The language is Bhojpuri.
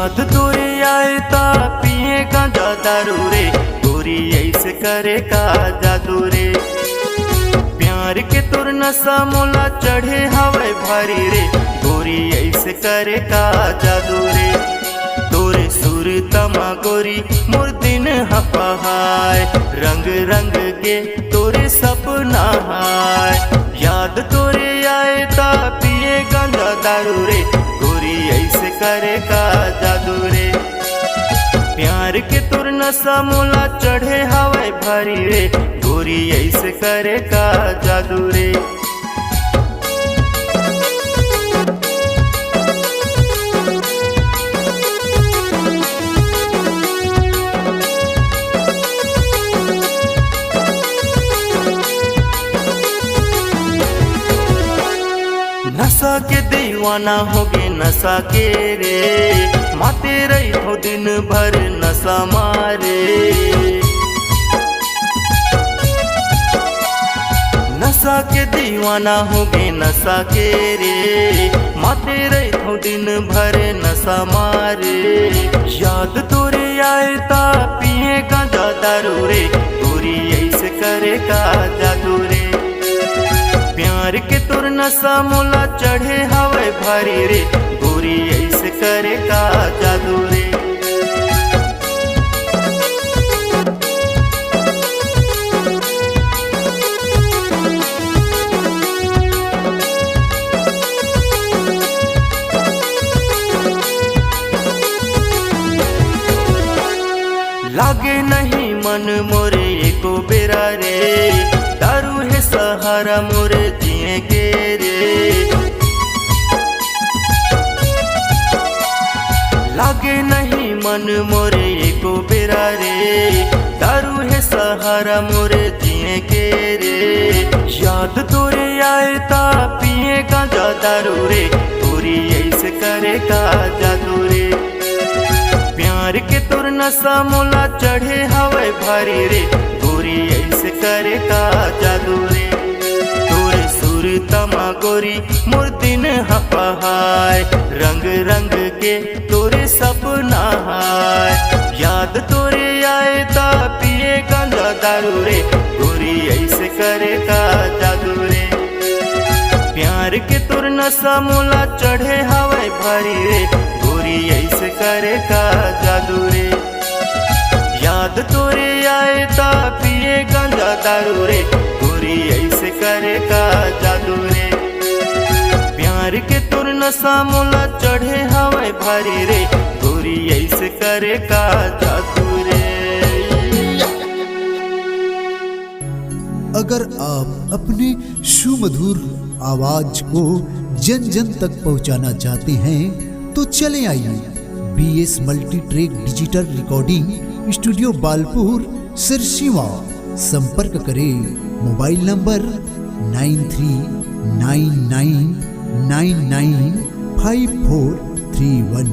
याद तोरे आए ता पिए गांजा दारू रे, गोरी ऐसे करे का जादू रे। प्यार के तुर नशा मोला चढ़े हवे भारी रे, गोरी ऐसे करे का जादू रे। तोरे सुर तमा गोरी मोर दिन हपहाय, रंग रंग के तोरे सपना हाय। याद तोरे आए ता पिए गांजा दारू रे, गोरी ऐसे करे का जादू रे। प्यार के तुर नशा मोला चढ़े हवे भारी रे, गोरी ऐसे करे का जादू रे। नशा के दीवाना हो गे नशा के रे, माते रही हो दिन भर नशा मारे। नशा के दीवाना हो गे नशा के रे, माते रही हो दिन भर नशा मारे। याद तोरे आए ता पिए गांजा दारू रे, गोरी ऐसे करे का जादू रे। प्यार के तुर नशा मोला चढ़े हवे भारी रे, गोरी ऐसे करे का जादू रे। लागे नहीं मन मोरे एको बेरा रे, दारू है सहारा मोरे जिए के रे। लागे नहीं मन मोरे एको बेरा रे, दारू है सहारा मोरे जिए के रे। याद तोरे आए ता पिए गांजा दारू रे, गोरी ऐसे करे का जादू रे। प्यार के तुर नशा मोला चढ़े हवे भारी रे, गोरी ऐसे करे का जादू रे। तोरे सुर तमा गोरी मोर दिन हपहाय, रंग रंग के तोरे सपना हाय। याद तोरे आए ता पिए गांजा दारू रे, गोरी ऐसे करे का जादू रे। प्यार के तुर नशा मोला चढ़े हवे भारी रे, गोरी ऐसे करे का जादू रे। याद तोरे आए ता पिए गांजा दारू रे, गोरी ऐसे करे का जादू रे। प्यार के तुर नशा मोला चढ़े हवे भारी रे, गोरी ऐसे करे का जादू रे। अगर आप अपने सुमधुर आवाज को जन जन तक पहुंचाना चाहते हैं तो चले आइए BS multi track digital recording studio Balpur Sirsiwa. संपर्क करें मोबाइल नंबर 9399995431।